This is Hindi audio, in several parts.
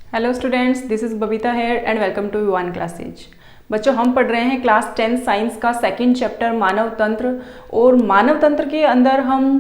Hello students, this is Babita here and welcome to one classes. बच्चों, हम पढ़ रहे हैं क्लास 10 साइंस का सेकंड चैप्टर मानव तंत्र। और मानव तंत्र के अंदर हम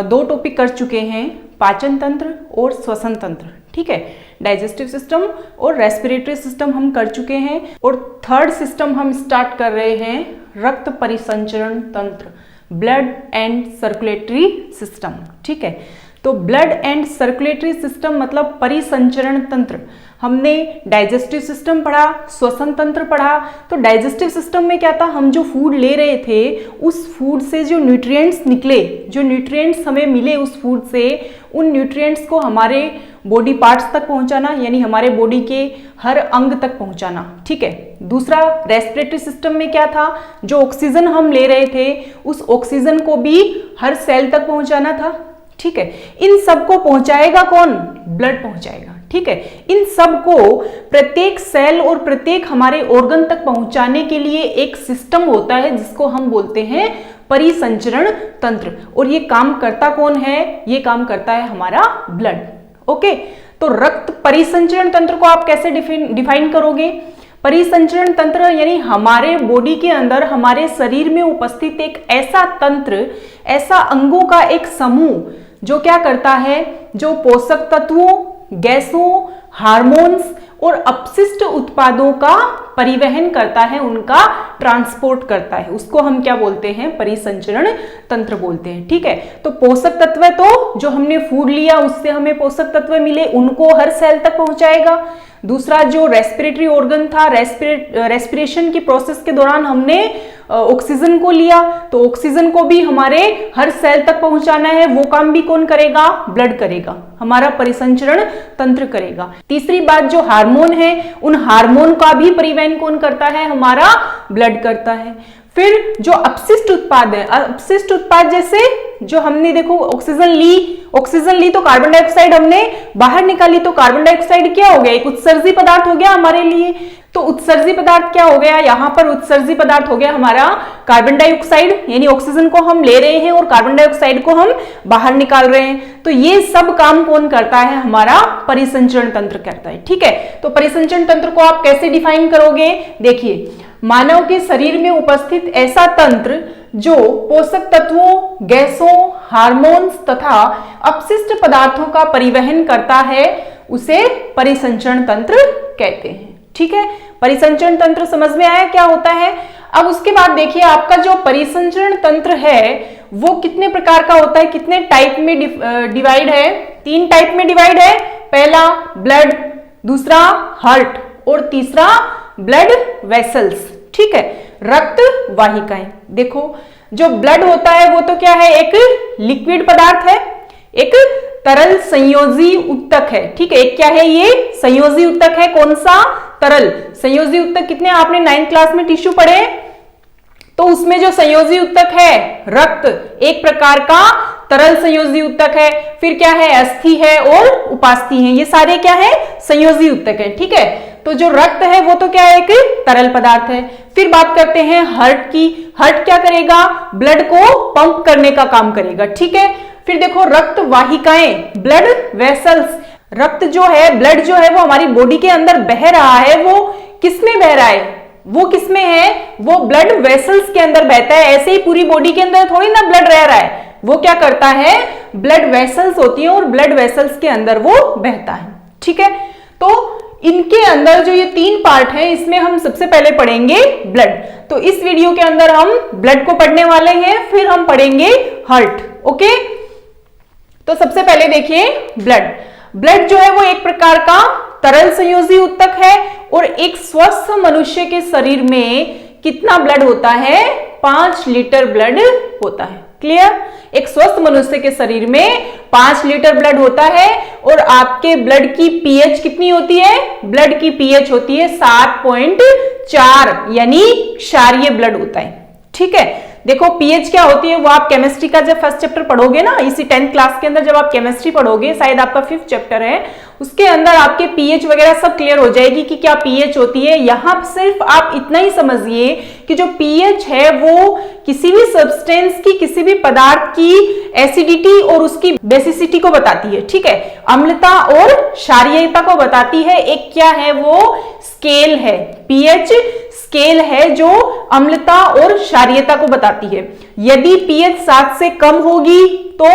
दो टॉपिक कर चुके हैं, पाचन तंत्र और श्वसन तंत्र। ठीक है, डाइजेस्टिव सिस्टम और रेस्पिरेटरी सिस्टम हम कर चुके हैं और थर्ड सिस्टम हम स्टार्ट कर रहे हैं, रक्त परिसंचरण तंत्र, ब्लड एंड सर्कुलेटरी सिस्टम। ठीक है, तो ब्लड एंड सर्कुलेटरी सिस्टम मतलब परिसंचरण तंत्र। हमने डाइजेस्टिव सिस्टम पढ़ा, श्वसन तंत्र पढ़ा। तो डाइजेस्टिव सिस्टम में क्या था, हम जो फूड ले रहे थे उस फूड से जो न्यूट्रिएंट्स निकले, जो न्यूट्रिएंट्स हमें मिले उस फूड से, उन न्यूट्रिएंट्स को हमारे बॉडी पार्ट्स तक पहुंचाना, यानी हमारे बॉडी के हर अंग तक पहुंचाना। ठीक है। दूसरा, रेस्पिरेटरी सिस्टम में क्या था, जो ऑक्सीजन हम ले रहे थे उस ऑक्सीजन को भी हर सेल तक पहुंचाना था। ठीक है, इन सब को पहुंचाएगा कौन? ब्लड पहुंचाएगा। ठीक है, इन सब को प्रत्येक सेल और प्रत्येक हमारे ऑर्गन तक पहुंचाने के लिए एक सिस्टम होता है जिसको हम बोलते हैं परिसंचरण तंत्र। और ये काम करता कौन है? ये काम करता है हमारा ब्लड। ओके, तो रक्त परिसंचरण तंत्र को आप कैसे डिफाइन करोगे? परिसंचरण तंत्र यानी हमारे बॉडी के अंदर, हमारे शरीर में उपस्थित एक ऐसा तंत्र, ऐसा अंगों का एक समूह जो क्या करता है, जो पोषक तत्वों, गैसों, हार्मोन्स और अपशिष्ट उत्पादों का परिवहन करता है, उनका ट्रांसपोर्ट करता है, उसको हम क्या बोलते हैं? परिसंचरण तंत्र बोलते हैं। ठीक है, तो पोषक तत्व तो जो हमने फूड लिया उससे हमें पोषक तत्व मिले, उनको हर सेल तक पहुंचाएगा। दूसरा, जो रेस्पिरेटरी ऑर्गन था, रेस्पिरेशन की प्रोसेस के दौरान हमने ऑक्सीजन को लिया, तो ऑक्सीजन को भी हमारे हर सेल तक पहुंचाना है, वो काम भी कौन करेगा? ब्लड करेगा, हमारा परिसंचरण तंत्र करेगा। तीसरी बात, जो हार्मोन है, उन हार्मोन का भी परिवहन कौन करता है? हमारा ब्लड करता है। फिर जो अपशिष्ट उत्पाद है, अपशिष्ट उत्पाद जैसे जो हमने देखो ऑक्सीजन ली तो कार्बन डाइऑक्साइड हमने बाहर निकाली, तो कार्बन डाइऑक्साइड क्या हो गया? एक उत्सर्जी पदार्थ हो गया हमारे लिए। तो उत्सर्जी पदार्थ क्या हो गया? यहां पर उत्सर्जी पदार्थ हो गया हमारा कार्बन डाइऑक्साइड, यानी ऑक्सीजन को हम ले रहे हैं और कार्बन डाइऑक्साइड को हम बाहर निकाल रहे हैं। तो ये सब काम कौन करता है? हमारा परिसंचरण तंत्र करता है। ठीक है, तो परिसंचरण तंत्र को आप कैसे डिफाइन करोगे? देखिए, मानव के शरीर में उपस्थित ऐसा तंत्र जो पोषक तत्वों, गैसों, हार्मोन्स तथा अपशिष्ट पदार्थों का परिवहन करता है, उसे परिसंचरण तंत्र कहते हैं। ठीक है, परिसंचरण तंत्र समझ में आया क्या होता है? अब उसके बाद देखिए, आपका जो परिसंचरण तंत्र है वो कितने प्रकार का होता है, कितने टाइप में डिवाइड है? 3 टाइप में डिवाइड है। पहला ब्लड, दूसरा हार्ट और तीसरा ब्लड वेसल्स। ठीक है, रक्त वाहिकाएं। देखो, जो ब्लड होता है वो तो क्या है? एक लिक्विड पदार्थ है, एक तरल संयोजी उत्तक है। ठीक है, एक क्या है? ये संयोजी उत्तक है। कौन सा? तरल संयोजी उत्तक। कितने आपने 9th क्लास में टिश्यू पढ़े? तो उसमें जो संयोजी उत्तक है रक्त, एक प्रकार का तरल संयोजी उत्तक है। फिर क्या है? अस्थि है और उपास्थि है, ये सारे क्या है? संयोजी उत्तक है। ठीक है, तो जो रक्त है वो तो क्या है? एक तरल पदार्थ है। फिर बात करते हैं हार्ट की। हार्ट क्या करेगा? ब्लड को पंप करने का काम करेगा। ठीक है, फिर देखो रक्त वाहिकाएं, ब्लड वेसल्स। रक्त जो है, ब्लड जो है वो हमारी बॉडी के अंदर बह रहा है, वो किसमें बह रहा है? वो किसमें है? वो ब्लड वेसल्स के अंदर बहता है। ऐसे ही पूरी बॉडी के अंदर थोड़ी ना ब्लड रह रहा है, वो क्या करता है? ब्लड वेसल्स होती है और ब्लड वेसल्स के अंदर वो बहता है। ठीक है, तो इनके अंदर जो ये 3 पार्ट हैं, इसमें हम सबसे पहले पढ़ेंगे ब्लड। तो इस वीडियो के अंदर हम ब्लड को पढ़ने वाले हैं, फिर हम पढ़ेंगे हार्ट। ओके, तो सबसे पहले देखिए ब्लड। ब्लड जो है वो एक प्रकार का तरल संयोजी उत्तक है और एक स्वस्थ मनुष्य के शरीर में कितना ब्लड होता है? 5 लीटर ब्लड होता है। क्लियर? एक स्वस्थ मनुष्य के शरीर में 5 लीटर ब्लड होता है और आपके ब्लड की पीएच कितनी होती है? ब्लड की पीएच होती है 7.4, यानी क्षारीय ब्लड होता है। ठीक है, देखो पीएच क्या होती है वो आप केमिस्ट्री का जब फर्स्ट चैप्टर पढ़ोगे ना, इसी 10th क्लास के अंदर जब आप केमिस्ट्री पढ़ोगे, शायद आपका 5th चैप्टर है, उसके अंदर आपके पीएच वगैरह सब क्लियर हो जाएगी कि क्या पीएच होती है। यहां सिर्फ आप इतना ही समझिए कि जो पीएच है वो किसी भी सब्सटेंस की, किसी भी पदार्थ की एसिडिटी और उसकी बेसिसिटी को बताती है, ठीक है, अम्लता और क्षारीयता को बताती है। एक क्या है वो स्केल है, पीएच स्केल है जो अम्लता और क्षारीयता को बताती है। यदि पीएच 7 से कम होगी तो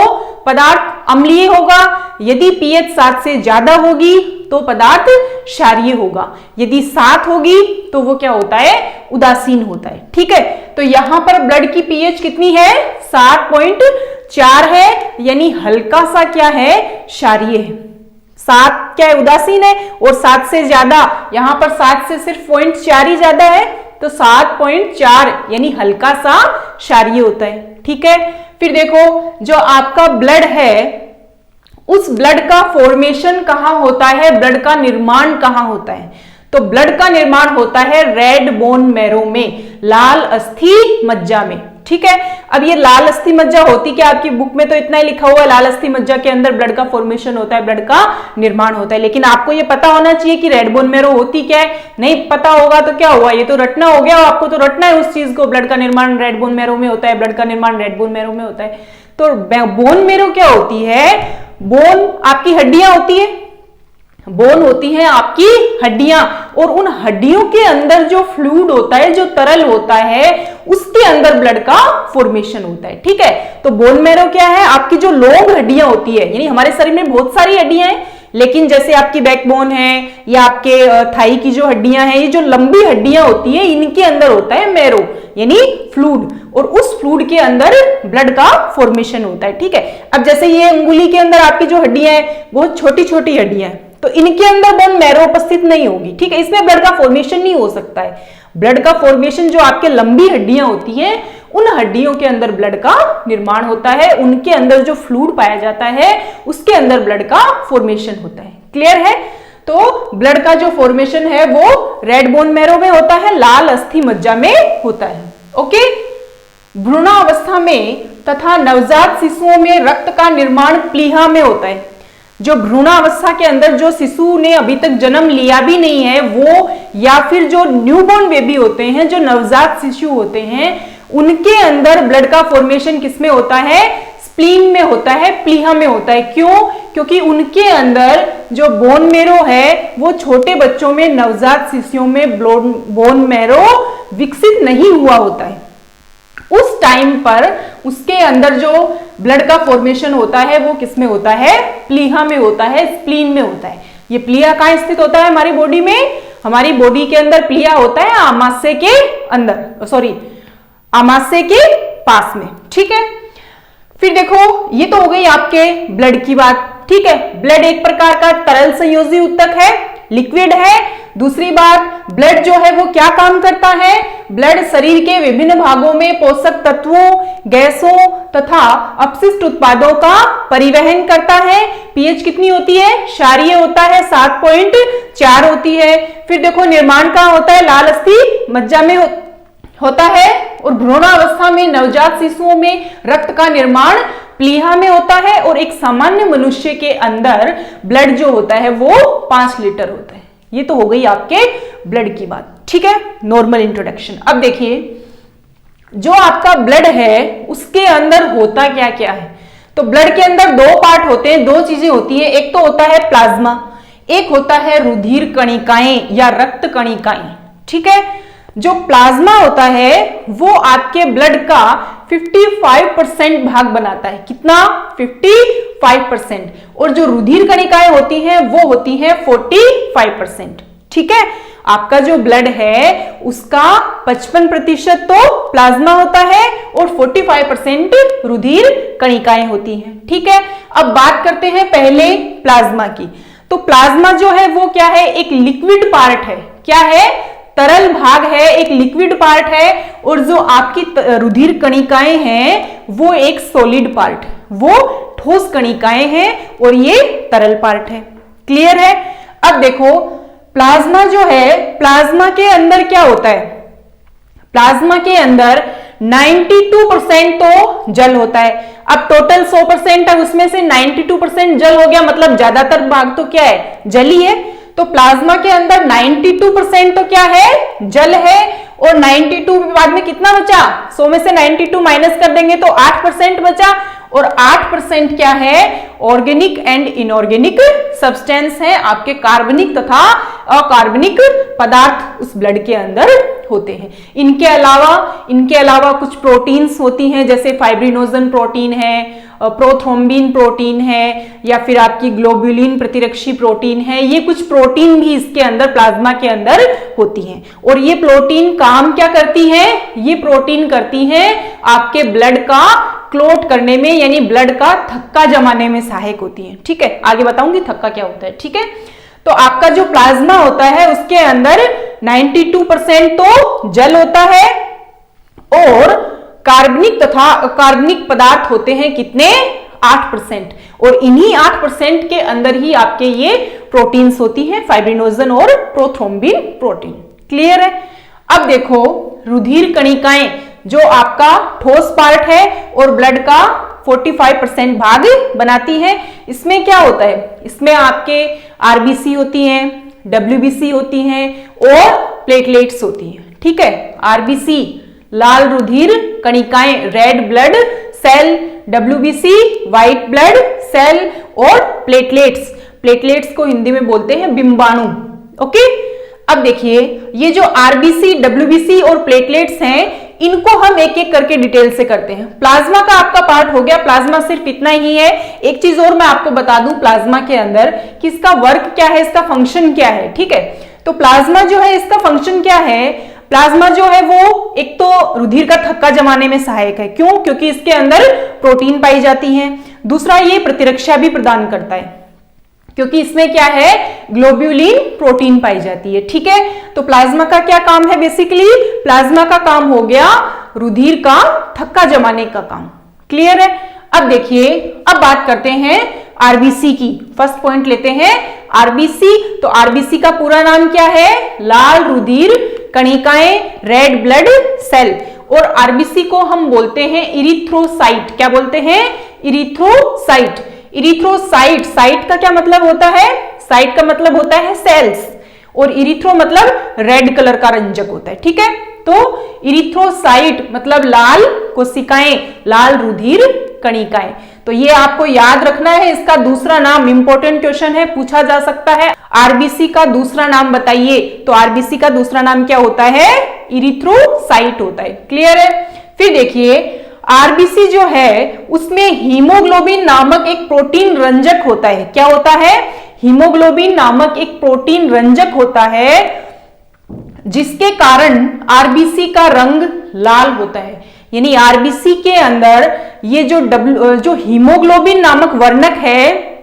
पदार्थ अम्लीय होगा, यदि पीएच 7 से ज्यादा होगी तो पदार्थ क्षारीय होगा, यदि 7 होगी तो वो क्या होता है, उदासीन होता है, ठीक है। तो यहां पर ब्लड की पीएच कितनी है, 7.4 है, यानी हल्का सा क्या है, क्षारीय है। 7 क्या है, उदासीन है, और 7 से ज्यादा, यहां पर 7 से सिर्फ 0.4 ही ज्यादा है, तो 7.4 यानी हल्का सा क्षारीय होता है, ठीक है। फिर देखो जो आपका ब्लड है उस ब्लड का फॉर्मेशन कहां होता है, ब्लड का निर्माण कहां होता है, तो ब्लड का निर्माण होता है रेड बोन मैरो में, लाल अस्थि मज्जा में, ठीक है। अब ये लाल अस्थि मज्जा होती क्या, आपकी बुक में तो इतना ही लिखा हुआ है, लाल अस्थि मज्जा के अंदर ब्लड का फॉर्मेशन होता है, ब्लड का निर्माण होता है, लेकिन आपको ये पता होना चाहिए कि रेड बोन मैरो होती क्या है। नहीं पता होगा तो क्या हुआ, ये तो रटना हो गया, आपको तो रटना है उस चीज को, ब्लड का निर्माण रेड बोन मैरो में होता है, ब्लड का निर्माण रेड बोन मैरो में होता है। तो बोन मैरो क्या होती है, बोन आपकी हड्डियां होती है, बोन होती है आपकी हड्डियां, और उन हड्डियों के अंदर जो फ्लूइड होता है, जो तरल होता है, उसके अंदर ब्लड का फॉर्मेशन होता है, ठीक है। तो बोन मैरो क्या है, आपकी जो लॉन्ग हड्डियां होती है, यानी हमारे शरीर में बहुत सारी हड्डियां हैं, लेकिन जैसे आपकी बैकबोन है या आपके थाई की जो हड्डियां हैं, ये जो लंबी हड्डियां होती है, इनके अंदर होता है मैरो यानी फ्लूइड, और उस फ्लूइड के अंदर ब्लड का फॉर्मेशन होता है, ठीक है। अब जैसे ये अंगुली के अंदर आपकी जो हड्डियां हैं बहुत छोटी छोटी हड्डियां हैं, तो इनके अंदर बोन मैरो उपस्थित नहीं होगी, ठीक है, इसमें ब्लड का फॉर्मेशन नहीं हो सकता है। ब्लड का फॉर्मेशन जो आपके लंबी हड्डियां होती हैं, उन हड्डियों के अंदर ब्लड का निर्माण होता है, उनके अंदर जो फ्लूइड पाया जाता है उसके अंदर ब्लड का फॉर्मेशन होता है, क्लियर है। तो ब्लड का जो फॉर्मेशन है वो रेड बोन मैरो में होता है, लाल अस्थि मज्जा में होता है, ओके। भ्रूणावस्था में तथा नवजात शिशुओं में रक्त का निर्माण प्लीहा में होता है। जो भ्रूणावस्था के अंदर जो शिशु ने अभी तक जन्म लिया भी नहीं है वो, या फिर जो न्यूबॉर्न बेबी होते हैं, जो नवजात शिशु होते हैं, उनके अंदर ब्लड का फॉर्मेशन किसमें होता है, स्प्लीन में होता है, प्लीहा में होता है। क्यों, क्योंकि उनके अंदर जो बोन मैरो है वो छोटे बच्चों में, नवजात शिशुओं में बोन मैरो विकसित नहीं हुआ होता है। उस टाइम पर उसके अंदर जो ब्लड का फॉर्मेशन होता है वो किसमें होता है, प्लीहा में होता है, स्प्लीन में होता है। ये प्लीहा कहां स्थित होता है हमारी बॉडी में, हमारी बॉडी के अंदर प्लीहा होता है आमाशय के अंदर, सॉरी आमाशय के पास में, ठीक है। फिर देखो ये तो हो गई आपके ब्लड की बात, ठीक है। ब्लड एक प्रकार का तरल संयोजी ऊतक है, लिक्विड है। दूसरी बात, ब्लड जो है वो क्या काम करता है, ब्लड शरीर के विभिन्न भागों में पोषक तत्वों, गैसों तथा अपशिष्ट उत्पादों का परिवहन करता है। पीएच कितनी होती है, क्षारीय होता है, 7.4 होती है। फिर देखो निर्माण कहां होता है, लाल अस्थि मज्जा में होता है, और भ्रूणावस्था में नवजात शिशुओं में रक्त का निर्माण प्लीहा में होता है, और एक सामान्य मनुष्य के अंदर ब्लड जो होता है वो 5 लीटर होता है। ये तो हो गई आपके ब्लड की बात, ठीक है, नॉर्मल इंट्रोडक्शन। अब देखिए जो आपका ब्लड है उसके अंदर होता क्या क्या है, तो ब्लड के अंदर 2 पार्ट होते हैं, 2 चीजें होती हैं, एक तो होता है प्लाज्मा, एक होता है रुधिर कणिकाएं या रक्त कणिकाएं, ठीक है। जो प्लाज्मा होता है वो आपके ब्लड का 55% भाग बनाता है, कितना, 55%, और जो रुधिर कणिकाएं होती हैं वो होती हैं 45%, ठीक है। आपका जो ब्लड है उसका 55% तो प्लाज्मा होता है और 45% रुधिर कणिकाएं होती हैं, ठीक है। अब बात करते हैं पहले प्लाज्मा की। तो प्लाज्मा जो है वो क्या है, एक लिक्विड पार्ट है, क्या है, तरल भाग है, एक लिक्विड पार्ट है, और जो आपकी रुधिर कणिकाएं हैं वो एक सॉलिड पार्ट, वो ठोस कणिकाएं हैं, और ये तरल पार्ट है, क्लियर है। अब देखो प्लाज्मा जो है, प्लाज्मा के अंदर क्या होता है, प्लाज्मा के अंदर 92% तो जल होता है। अब टोटल 100% है, उसमें से 92% जल हो गया, मतलब ज्यादातर भाग तो क्या है, जल ही है। तो प्लाज्मा के अंदर 92% तो क्या है, जल है। और 92 बाद में कितना बचा, 100 में से 92 माइनस कर देंगे तो 8% बचा। और 8% क्या है, ऑर्गेनिक एंड इनऑर्गेनिक सब्सटेंस है, आपके कार्बनिक तथा अकार्बनिक पदार्थ उस ब्लड के अंदर होते हैं। इनके अलावा कुछ प्रोटीन्स होती हैं, जैसे फाइब्रिनोजन प्रोटीन है, प्रोथ्रोम्बिन प्रोटीन है, या फिर आपकी ग्लोब्युलिन प्रतिरक्षी प्रोटीन है। ये कुछ प्रोटीन भी इसके अंदर, प्लाज्मा के अंदर होती हैं। और ये प्रोटीन काम क्या करती है, ये प्रोटीन करती है आपके ब्लड का क्लोट करने में, यानी ब्लड का थक्का जमाने में सहायक होती है। ठीक है, आगे बताऊंगी थक्का क्या होता है। ठीक है, तो आपका जो प्लाज्मा होता है उसके अंदर 92% तो जल होता है और कार्बनिक तथा अकार्बनिक पदार्थ होते हैं कितने, 8%। और इन्हीं 8% के अंदर ही आपके ये प्रोटीन्स होती हैं, फाइब्रिनोजन और प्रोथ्रोम्बिन प्रोटीन। क्लियर है। अब देखो, रुधिर कणिकाएं जो आपका ठोस पार्ट है और ब्लड का 45% भाग बनाती है, इसमें क्या होता है, इसमें आपके आरबीसी होती हैं, डब्ल्यूबीसी होती हैं और प्लेटलेट्स होती हैं। ठीक है, आरबीसी लाल रुधिर कणिकाएं, red blood cell, WBC white blood cell और प्लेटलेट्स को हिंदी में बोलते हैं बिंबाणु। ओके, अब देखिए ये जो आरबीसी, डब्ल्यूबीसी और प्लेटलेट्स हैं, इनको हम एक एक करके डिटेल से करते हैं। प्लाज्मा का आपका पार्ट हो गया, प्लाज्मा सिर्फ इतना ही है। एक चीज और मैं आपको बता दूं प्लाज्मा के अंदर कि इसका वर्क क्या है, इसका फंक्शन क्या है। ठीक है, तो प्लाज्मा जो है इसका फंक्शन क्या है, प्लाज्मा जो है वो एक तो रुधिर का थक्का जमाने में सहायक है। क्यों, क्योंकि इसके अंदर प्रोटीन पाई जाती है। दूसरा, ये प्रतिरक्षा भी प्रदान करता है क्योंकि इसमें क्या है, ग्लोब्युलिन प्रोटीन पाई जाती है। ठीक है, तो प्लाज्मा का क्या काम है, बेसिकली प्लाज्मा का काम हो गया रुधिर का थक्का जमाने का काम। क्लियर है। अब देखिए, अब बात करते हैं आरबीसी की। फर्स्ट पॉइंट लेते हैं आरबीसी। तो आरबीसी का पूरा नाम क्या है, लाल रुधिर कणिकाएं, रेड ब्लड सेल। और आरबीसी को हम बोलते हैं इरिथ्रोसाइट। क्या बोलते हैं, इरिथ्रोसाइट। इरिथ्रोसाइट, साइट का क्या मतलब होता है, साइट का मतलब होता है सेल्स, और इरिथ्रो मतलब रेड कलर का रंजक होता है। ठीक है, तो इरिथ्रोसाइट मतलब लाल कोशिकाएं, लाल रुधिर कणिकाएं। तो ये आपको याद रखना है। इसका दूसरा नाम, इंपॉर्टेंट क्वेश्चन है, पूछा जा सकता है, आरबीसी का दूसरा नाम बताइए। तो आरबीसी का दूसरा नाम क्या होता है, इरिथ्रोसाइट होता है। क्लियर है। फिर देखिए, आरबीसी जो है उसमें हीमोग्लोबिन नामक एक प्रोटीन रंजक होता है। क्या होता है, हीमोग्लोबिन नामक एक प्रोटीन रंजक होता है, जिसके कारण आरबीसी का रंग लाल होता है। यानी आरबीसी के अंदर ये जो हीमोग्लोबिन नामक वर्णक है,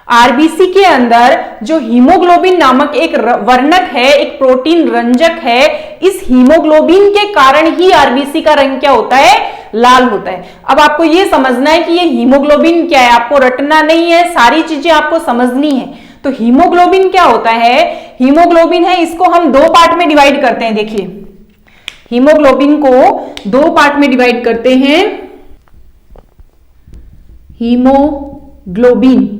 आरबीसी के अंदर जो हीमोग्लोबिन नामक एक वर्णक है, एक प्रोटीन रंजक है, इस हीमोग्लोबिन के कारण ही आरबीसी का रंग क्या होता है, लाल होता है। अब आपको यह समझना है कि ये हीमोग्लोबिन क्या है, आपको रटना नहीं है, सारी चीजें आपको समझनी है। तो हीमोग्लोबिन क्या होता है, हीमोग्लोबिन है, इसको हम दो पार्ट में डिवाइड करते हैं। देखिए, हीमोग्लोबिन को दो पार्ट में डिवाइड करते हैं। हीमोग्लोबिन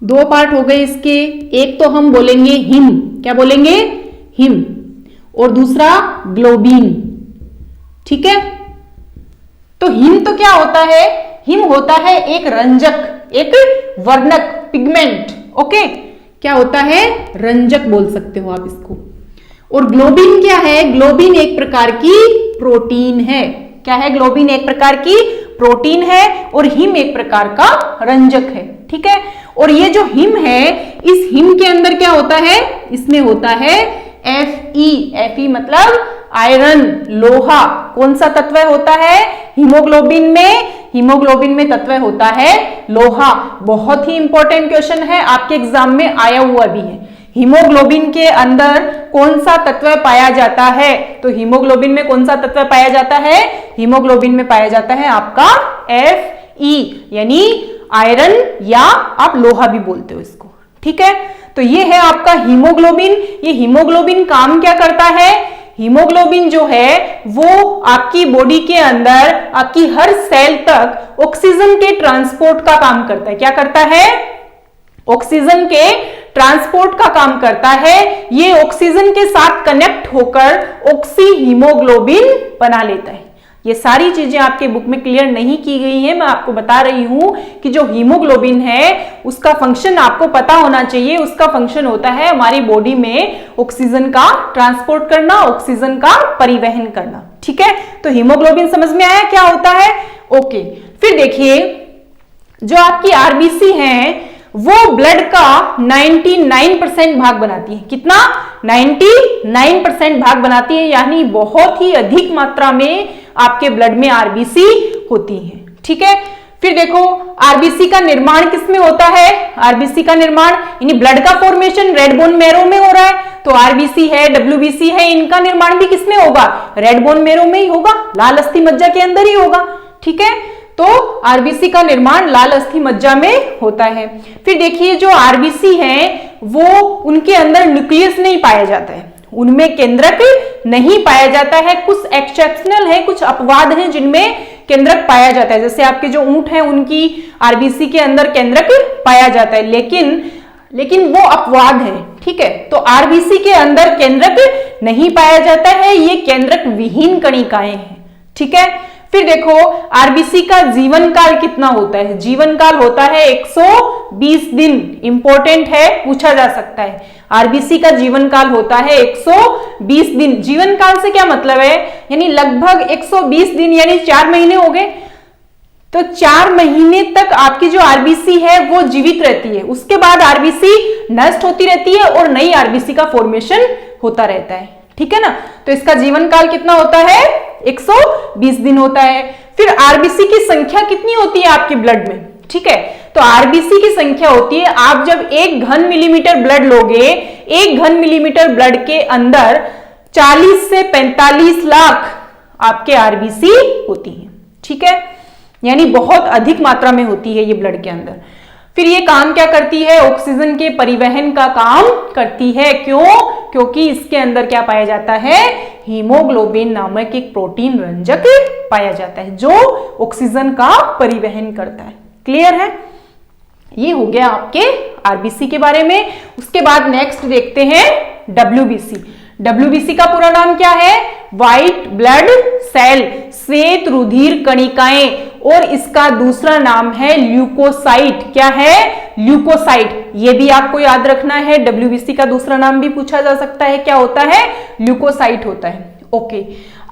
दो पार्ट हो गए इसके। एक तो हम बोलेंगे हिम, क्या बोलेंगे, हिम, और दूसरा ग्लोबिन। ठीक है, तो हिम तो क्या होता है, हिम होता है एक रंजक, एक वर्णक, पिगमेंट। ओके, क्या होता है, रंजक बोल सकते हो आप इसको। और ग्लोबिन क्या है, ग्लोबिन एक प्रकार की प्रोटीन है। क्या है, ग्लोबिन एक प्रकार की प्रोटीन है और हिम एक प्रकार का रंजक है। ठीक है, और ये जो हिम है, इस हिम के अंदर क्या होता है, इसमें होता है Fe मतलब आयरन, लोहा। कौन सा तत्व होता है हीमोग्लोबिन में, हीमोग्लोबिन में तत्व होता है लोहा। बहुत ही इंपॉर्टेंट क्वेश्चन है, आपके एग्जाम में आया हुआ भी है। हीमोग्लोबिन के अंदर कौन सा तत्व पाया जाता है, तो हीमोग्लोबिन में कौन सा तत्व पाया जाता है, हीमोग्लोबिन में पाया जाता है आपका Fe, यानी आयरन, या आप लोहा भी बोलते हो इसको। ठीक है, तो ये है आपका हीमोग्लोबिन। ये हीमोग्लोबिन काम क्या करता है, हीमोग्लोबिन जो है वो आपकी बॉडी के अंदर आपकी हर सेल तक ऑक्सीजन के ट्रांसपोर्ट का काम करता है। क्या करता है? ऑक्सीजन के ट्रांसपोर्ट का काम करता है। ये ऑक्सीजन के साथ कनेक्ट होकर ऑक्सी हीमोग्लोबिन बना लेता है। ये सारी चीजें आपके बुक में क्लियर नहीं की गई हैं, मैं आपको बता रही हूं कि जो हीमोग्लोबिन है उसका फंक्शन आपको पता होना चाहिए। उसका फंक्शन होता है हमारी बॉडी में ऑक्सीजन का ट्रांसपोर्ट करना, ऑक्सीजन का परिवहन करना। ठीक है, तो हीमोग्लोबिन समझ में आया क्या होता है? ओके, फिर देखिए जो आपकी आरबीसी है वो ब्लड का 99% भाग बनाती है। कितना? 99% भाग बनाती है, यानी बहुत ही अधिक मात्रा में आपके ब्लड में आरबीसी होती है। ठीक है, फिर देखो आरबीसी का निर्माण किसमें होता है? आरबीसी का निर्माण यानी ब्लड का फॉर्मेशन रेड बोन मैरो में हो रहा है, तो आरबीसी है, डब्ल्यूबीसी है, इनका निर्माण भी किसमें होगा? रेड बोन मैरो में ही होगा, लाल अस्थि मज्जा के अंदर ही होगा। ठीक है, तो आरबीसी का निर्माण लाल अस्थि मज्जा में होता है। फिर देखिए जो आरबीसी हैं वो उनके अंदर न्यूक्लियस नहीं पाया जाता है, उनमें केंद्रक नहीं पाया जाता है। कुछ एक्सेप्शनल है, कुछ अपवाद हैं जिनमें केंद्रक पाया जाता है, जैसे आपके जो ऊंट हैं उनकी आरबीसी के अंदर केंद्रक पाया जाता है, लेकिन वो अपवाद है। ठीक है, तो आरबीसी के अंदर केंद्रक नहीं पाया जाता है, ये केंद्रक विहीन कणिकाएं हैं। ठीक है, फिर देखो आरबीसी का जीवन काल कितना होता है? जीवन काल होता है 120 दिन। इंपॉर्टेंट है, पूछा जा सकता है। आरबीसी का जीवन काल होता है 120 दिन। जीवन काल से क्या मतलब है? यानी लगभग 120 दिन यानी 4 महीने हो गए। तो 4 महीने तक आपकी जो आरबीसी है वो जीवित रहती है, उसके बाद आरबीसी नष्ट होती रहती है और नई आरबीसी का फॉर्मेशन होता रहता है। ठीक है ना, तो इसका जीवन काल कितना होता है? 120 दिन होता है। फिर आरबीसी की संख्या कितनी होती है आपके ब्लड में? ठीक है, तो आरबीसी की संख्या होती है, आप जब 1 घन मिलीमीटर ब्लड लोगे, 1 घन मिलीमीटर ब्लड के अंदर 40 से 45 लाख आपके आरबीसी होती है। ठीक है, यानी बहुत अधिक मात्रा में होती है ये ब्लड के अंदर। फिर ये काम क्या करती है? ऑक्सीजन के परिवहन का काम करती है। क्यों? क्योंकि इसके अंदर क्या पाया जाता है? हीमोग्लोबिन नामक एक प्रोटीन रंजक पाया जाता है जो ऑक्सीजन का परिवहन करता है। क्लियर है? ये हो गया आपके आरबीसी के बारे में। उसके बाद नेक्स्ट देखते हैं डब्ल्यूबीसी। डब्ल्यूबीसी का पूरा नाम क्या है? व्हाइट ब्लड सेल, श्वेत रुधिर कणिकाएं, और इसका दूसरा नाम है ल्यूकोसाइट। क्या है? ल्यूकोसाइट। ये भी आपको याद रखना है, डब्ल्यूबीसी का दूसरा नाम भी पूछा जा सकता है। क्या होता है? ल्यूकोसाइट होता है। ओके,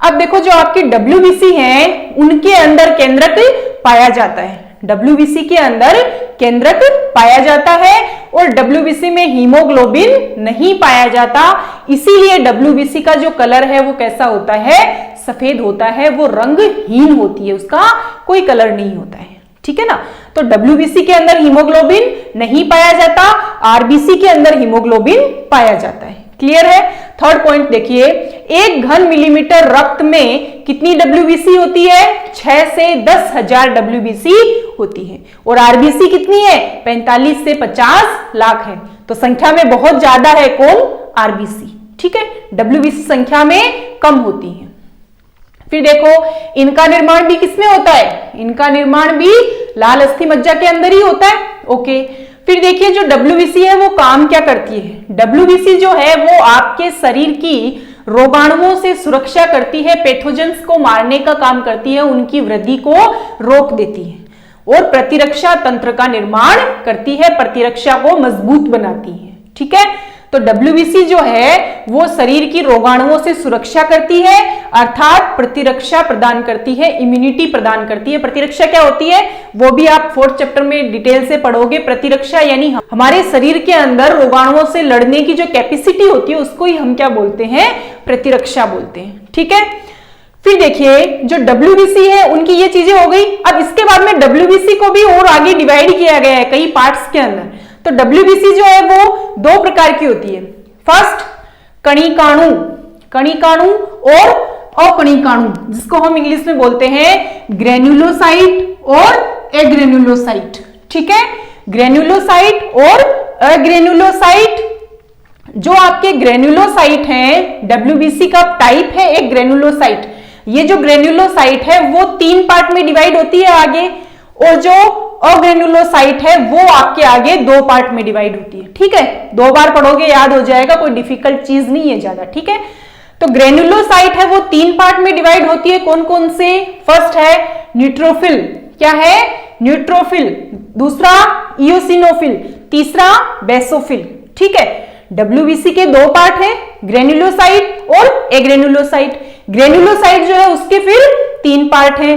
अब देखो जो आपकी डब्ल्यूबीसी है उनके अंदर केंद्रक पाया जाता है। डब्ल्यूबीसी के अंदर केंद्रक पाया जाता है और डब्ल्यूबीसी में हीमोग्लोबिन नहीं पाया जाता, इसीलिए डब्ल्यूबीसी का जो कलर है वो कैसा होता है? सफेद होता है, वो रंगहीन होती है, उसका कोई कलर नहीं होता है। ठीक है ना, तो डब्ल्यूबीसी के अंदर हीमोग्लोबिन नहीं पाया जाता, आरबीसी के अंदर हीमोग्लोबिन पाया जाता है। क्लियर है? थर्ड पॉइंट देखिए, 1 घन मिलीमीटर रक्त में कितनी डब्ल्यूबीसी होती है? 6 से 10,000 डब्ल्यूबीसी होती है। और आरबीसी कितनी है? 45 से 50 लाख है। तो संख्या में बहुत ज्यादा है कौन? आरबीसी। ठीक है, डब्ल्यूबीसी संख्या में कम होती है। फिर देखो इनका निर्माण भी किसमें होता है? इनका निर्माण भी लाल अस्थि मज्जा के अंदर ही होता है। ओके, फिर देखिए जो डब्ल्यूबीसी है वो काम क्या करती है? डब्ल्यूबीसी जो है वो आपके शरीर की रोगाणुओं से सुरक्षा करती है, पैथोजेंस को मारने का काम करती है, उनकी वृद्धि को रोक देती है और प्रतिरक्षा तंत्र का निर्माण करती है, प्रतिरक्षा को मजबूत बनाती है। ठीक है, तो डब्ल्यूबीसी जो है वो शरीर की रोगाणुओं से सुरक्षा करती है, अर्थात प्रतिरक्षा प्रदान करती है, इम्यूनिटी प्रदान करती है। प्रतिरक्षा क्या होती है वो भी आप 4th चैप्टर में डिटेल से पढ़ोगे। प्रतिरक्षा यानी हमारे शरीर के अंदर रोगाणुओं से लड़ने की जो कैपेसिटी होती है उसको ही हम क्या बोलते हैं? प्रतिरक्षा बोलते हैं। ठीक है, फिर देखिए जो डब्ल्यूबीसी है उनकी ये चीजें हो गई। अब इसके बाद में डब्ल्यूबीसी को भी और आगे डिवाइड किया गया है कई पार्ट्स के अंदर। तो डब्ल्यूबीसी जो है वो 2 प्रकार की होती है। फर्स्ट कणिकाणु, कणिकाणु और अकणिकाणु, जिसको हम इंग्लिश में बोलते हैं ग्रेन्युलोसाइट और एग्रेन्युलोसाइट। ठीक है, ग्रेन्युलोसाइट और अग्रेन्युलोसाइट जो आपके ग्रेन्युलोसाइट हैं, डब्ल्यूबीसी का टाइप है एक ग्रेन्युलोसाइट। ये जो ग्रेन्युलोसाइट है वो 3 पार्ट में डिवाइड होती है आगे, और जो अग्रेन्युलोसाइट है वो आपके आगे 2 पार्ट में डिवाइड होती है। ठीक है, 2 बार पढ़ोगे याद हो जाएगा, कोई डिफिकल्ट चीज नहीं है ज्यादा। ठीक है, तो ग्रेन्युलोसाइट है वो 3 पार्ट में डिवाइड होती है। कौन कौन से? फर्स्ट है न्यूट्रोफिल। क्या है? न्यूट्रोफिल। दूसरा इओसिनोफिल, तीसरा बेसोफिल। ठीक है, डब्ल्यूबीसी के 2 पार्ट है, ग्रेन्युलोसाइट और एग्रेन्युलोसाइट। ग्रेन्युलोसाइट जो है उसके फिर 3 पार्ट है,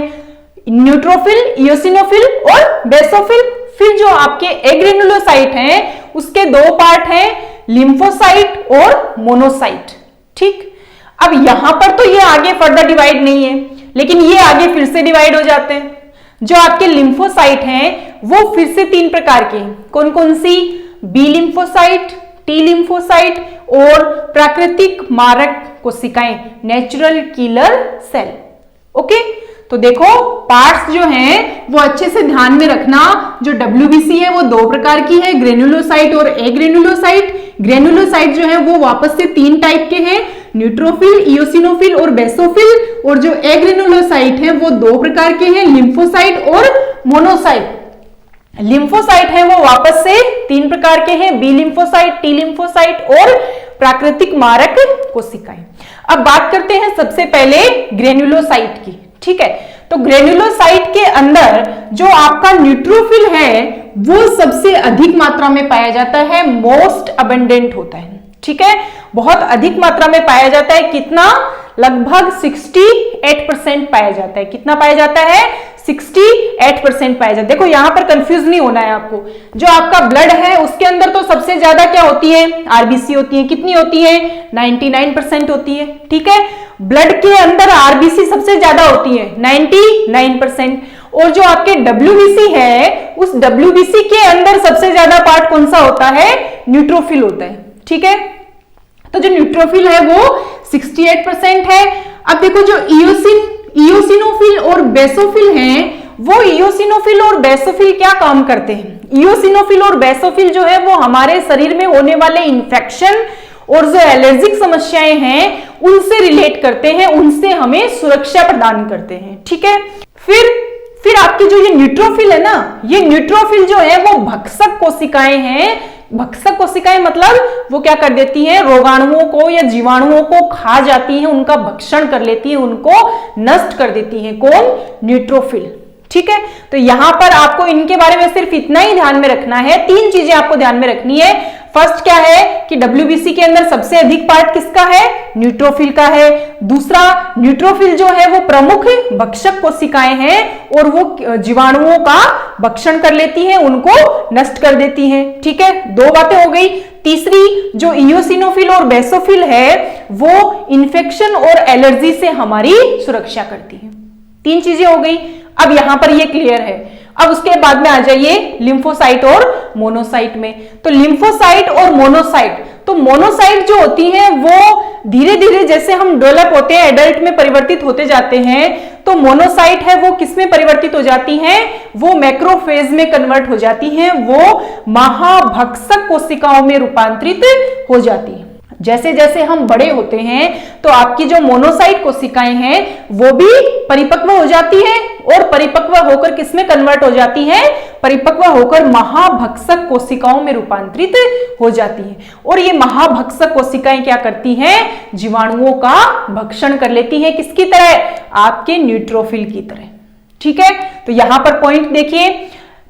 न्यूट्रोफिल, इओसिनोफिल और बेसोफिल। फिर जो आपके एग्रेन्युलोसाइट हैं उसके 2 पार्ट हैं, लिम्फोसाइट और मोनोसाइट। ठीक, अब यहां पर तो ये आगे फर्दर डिवाइड नहीं है, लेकिन ये आगे फिर से डिवाइड हो जाते हैं। जो आपके लिम्फोसाइट हैं वो फिर से 3 प्रकार के हैं। कौन कौन सी? बी लिम्फोसाइट, टी लिम्फोसाइट और प्राकृतिक मारक कोशिकाएं, नेचुरल किलर सेल। ओके, तो देखो पार्ट्स जो हैं वो अच्छे से ध्यान में रखना। जो डब्ल्यूबीसी है वो 2 प्रकार की है, ग्रेन्युलोसाइट और एग्रेन्युलोसाइट। ग्रेन्युलोसाइट जो है वो वापस से 3 टाइप के हैं, न्यूट्रोफिल, इओसिनोफिल और बेसोफिल। और जो एग्रेन्युलोसाइट है वो 2 प्रकार के हैं, लिम्फोसाइट और मोनोसाइट। लिम्फोसाइट है वो वापस से 3 प्रकार के हैं, बी लिम्फोसाइट, टी लिम्फोसाइट और प्राकृतिक मारक कोशिकाएं। अब बात करते हैं सबसे पहले ग्रेन्युलोसाइट की। ठीक है, तो ग्रेन्युलोसाइट के अंदर जो आपका न्यूट्रोफिल है वो सबसे अधिक मात्रा में पाया जाता है, मोस्ट अबंडेंट होता है। ठीक है, बहुत अधिक मात्रा में पाया जाता है। कितना? लगभग 68% पाया जाता है। कितना पाया जाता है? 68% पाया जाता है। देखो यहां पर कंफ्यूज नहीं होना है आपको। जो आपका ब्लड है उसके अंदर तो सबसे ज्यादा क्या होती है? आरबीसी होती है। कितनी होती है? 99% होती है। ठीक है, ब्लड के अंदर आरबीसी सबसे ज्यादा होती है 99%। और जो आपके डब्ल्यूबीसी है उस डब्ल्यूबीसी के अंदर सबसे ज्यादा पार्ट कौन सा होता है? न्यूट्रोफिल होता है। ठीक है, तो जो न्यूट्रोफिल है वो 68% है। अब देखो जो इओसिनोफिल और बेसोफिल हैं, वो इओसिनोफिल और बेसोफिल क्या काम करते हैं? इओसिनोफिल और बेसोफिल जो है वो हमारे शरीर में होने वाले इंफेक्शन और जो एलर्जिक समस्याएं हैं उनसे रिलेट करते हैं, उनसे हमें सुरक्षा प्रदान करते हैं। ठीक है, फिर आपकी जो ये न्यूट्रोफिल है ना, ये न्यूट्रोफिल जो है वो भक्षक कोशिकाएं हैं। भक्षक कोशिकाएं मतलब वो क्या कर देती हैं? रोगाणुओं को या जीवाणुओं को खा जाती हैं, उनका भक्षण कर लेती हैं, उनको नष्ट कर देती हैं। कौन? न्यूट्रोफिल। ठीक है, तो यहां पर आपको इनके बारे में सिर्फ इतना ही ध्यान में रखना है, 3 चीजें आपको ध्यान में रखनी है। फर्स्ट क्या है कि डब्ल्यूबीसी के अंदर सबसे अधिक पार्ट किसका है? न्यूट्रोफिल का है। दूसरा, न्यूट्रोफिल जो है वो प्रमुख भक्षक कोशिकाएं हैं और वो जीवाणुओं का भक्षण कर लेती हैं, उनको नष्ट कर देती हैं। ठीक है, 2 बातें हो गई। तीसरी, जो इओसिनोफिल और बेसोफिल है वो इन्फेक्शन और एलर्जी से हमारी सुरक्षा करती है। 3 चीजें हो गई। अब यहां पर ये क्लियर है। अब उसके बाद में आ जाइए लिम्फोसाइट और मोनोसाइट में। तो लिम्फोसाइट और मोनोसाइट, तो मोनोसाइट जो होती है वो धीरे धीरे जैसे हम डेवलप होते हैं, एडल्ट में परिवर्तित होते जाते हैं, तो मोनोसाइट है वो किस में परिवर्तित हो जाती हैं? वो मैक्रोफेज में कन्वर्ट हो जाती हैं, वो महाभक्षक कोशिकाओं में रूपांतरित हो जाती है। जैसे जैसे हम बड़े होते हैं तो आपकी जो मोनोसाइट कोशिकाएं हैं वो भी परिपक्व हो जाती है और परिपक्व होकर किसमें कन्वर्ट हो जाती है? परिपक्व होकर महाभक्षक कोशिकाओं में रूपांतरित हो जाती है। और ये महाभक्षक कोशिकाएं क्या करती हैं? जीवाणुओं का भक्षण कर लेती हैं। किसकी तरह? आपके न्यूट्रोफिल की तरह। ठीक है, तो यहां पर पॉइंट देखिए,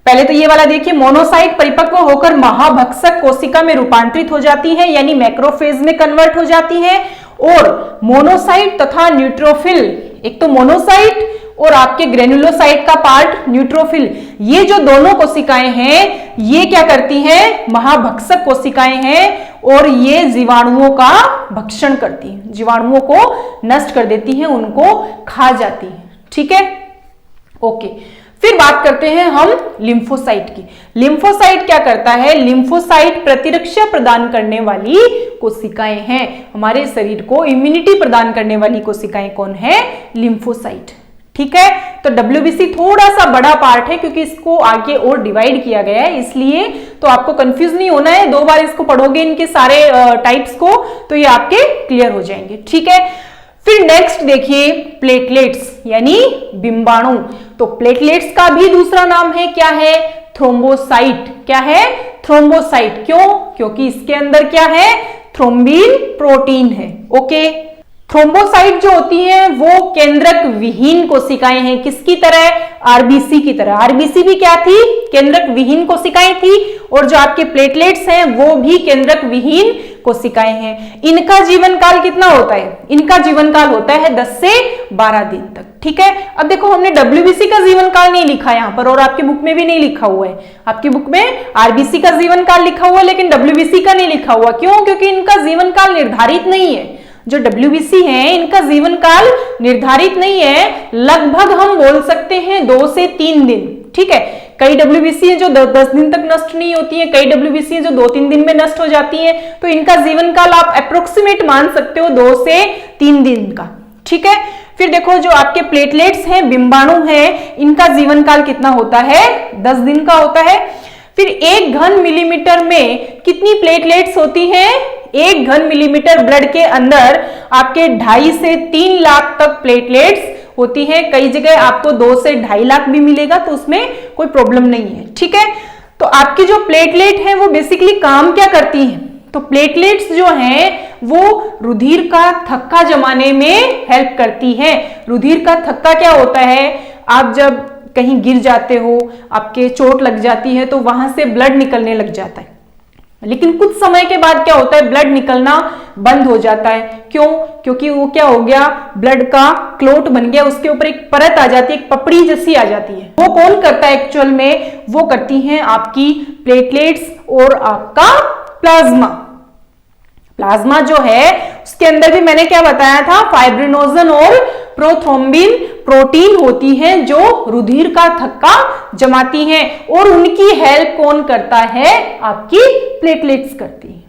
पहले तो ये वाला देखिए, मोनोसाइट परिपक्व होकर महाभक्षक कोशिका में रूपांतरित हो जाती है, यानी मैक्रोफेज में कन्वर्ट हो जाती है। और मोनोसाइट तथा न्यूट्रोफिल, एक तो मोनोसाइट और आपके ग्रेन्युलोसाइट का पार्ट न्यूट्रोफिल, ये जो दोनों कोशिकाएं हैं ये क्या करती हैं? महाभक्षक कोशिकाएं हैं और ये जीवाणुओं का भक्षण करती हैं, जीवाणुओं को नष्ट कर देती हैं, उनको खा जाती हैं। ठीक है, ओके। फिर बात करते हैं हम लिम्फोसाइट की। लिम्फोसाइट क्या करता है? लिम्फोसाइट प्रतिरक्षा प्रदान करने वाली कोशिकाएं हैं। हमारे शरीर को इम्यूनिटी प्रदान करने वाली कोशिकाएं कौन है? लिम्फोसाइट। ठीक है, तो तो WBC थोड़ा सा बड़ा पार्ट है क्योंकि इसको आगे और डिवाइड किया गया है, इसलिए तो आपको कंफ्यूज नहीं होना है। 2 बार इसको पढ़ोगे इनके सारे टाइप्स को तो ये आपके क्लियर हो जाएंगे, ठीक है। फिर नेक्स्ट देखिए प्लेटलेट्स यानी बिंबाणु। तो प्लेटलेट्स का भी दूसरा नाम है, क्या है? थ्रोम्बोसाइट। क्या है? थ्रोम्बोसाइट। क्यों? क्योंकि इसके अंदर क्या है? थ्रोम्बिन प्रोटीन है। ओके, थ्रोम्बोसाइट जो होती है वो केंद्रक विहीन कोशिकाएं हैं, किसकी तरह? आरबीसी की तरह। आरबीसी भी क्या थी? केंद्रक विहीन कोशिकाएं थी, और जो आपके प्लेटलेट्स हैं वो भी केंद्रक विहीन कोशिकाएं हैं। इनका जीवन काल कितना होता है? इनका जीवन काल होता है 10 से 12 दिन तक, ठीक है। अब देखो हमने WBC का जीवन काल नहीं लिखा यहाँ पर, और आपकी बुक में भी नहीं लिखा हुआ है। आपकी बुक में आरबीसी का जीवन काल लिखा हुआ है लेकिन WBC का नहीं लिखा हुआ। क्यों? क्योंकि इनका जीवन काल निर्धारित नहीं है। जो WBC है इनका जीवन काल निर्धारित नहीं है, लगभग हम बोल सकते हैं 2 से 3 दिन, ठीक है। कई WBC है जो 10 दिन तक नष्ट नहीं होती है, कई WBC है जो 2-3 दिन में नष्ट हो जाती है, तो इनका जीवन काल आप अप्रोक्सीमेट मान सकते हो 2 से 3 दिन का, ठीक है। फिर देखो जो आपके प्लेटलेट्स हैं, बिंबाणु हैं, इनका जीवन काल कितना होता है? 10 दिन का होता है। फिर 1 घन मिलीमीटर में कितनी प्लेटलेट्स होती हैं? 1 घन मिलीमीटर ब्लड के अंदर आपके 2.5 से 3 लाख तक प्लेटलेट्स होती है। कई जगह आपको 2 से 2.5 लाख भी मिलेगा, तो उसमें कोई प्रॉब्लम नहीं है, ठीक है। तो आपकी जो प्लेटलेट है वो बेसिकली काम क्या करती है? तो प्लेटलेट्स जो हैं वो रुधिर का थक्का जमाने में हेल्प करती है। रुधिर का थक्का क्या होता है? आप जब कहीं गिर जाते हो, आपके चोट लग जाती है, तो वहां से ब्लड निकलने लग जाता है, लेकिन कुछ समय के बाद क्या होता है? ब्लड निकलना बंद हो जाता है। क्यों? क्योंकि वो क्या हो गया? ब्लड का क्लोट बन गया, उसके ऊपर एक परत आ जाती है, एक पपड़ी जैसी आ जाती है। वो कौन करता है एक्चुअल में? वो करती हैं आपकी प्लेटलेट्स और आपका प्लाज्मा। प्लाज्मा जो है उसके अंदर भी मैंने क्या बताया था? फाइब्रिनोजन और प्रोथ्रोम्बिन प्रोटीन होती है जो रुधिर का थक्का जमाती हैं, और उनकी हेल्प कौन करता है? आपकी प्लेटलेट्स करती है,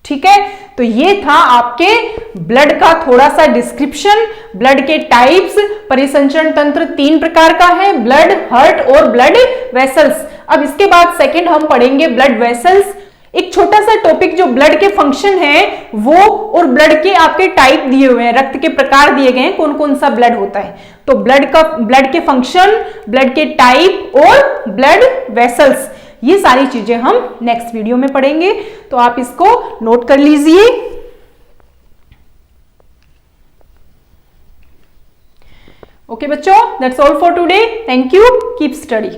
ठीक है। तो ये था आपके ब्लड का थोड़ा सा डिस्क्रिप्शन। ब्लड के टाइप्स, परिसंचरण तंत्र 3 प्रकार का है, ब्लड, हार्ट और ब्लड वेसल्स। अब इसके बाद सेकंड हम पढ़ेंगे ब्लड वेसल्स। एक छोटा सा टॉपिक जो ब्लड के फंक्शन है वो, और ब्लड के आपके टाइप दिए हुए हैं, रक्त के प्रकार दिए गए हैं, कौन कौन सा ब्लड होता है। तो ब्लड के फंक्शन, ब्लड के टाइप और ब्लड वेसल्स, ये सारी चीजें हम नेक्स्ट वीडियो में पढ़ेंगे, तो आप इसको नोट कर लीजिए। ओके बच्चों, that's all for today. Thank you, keep study.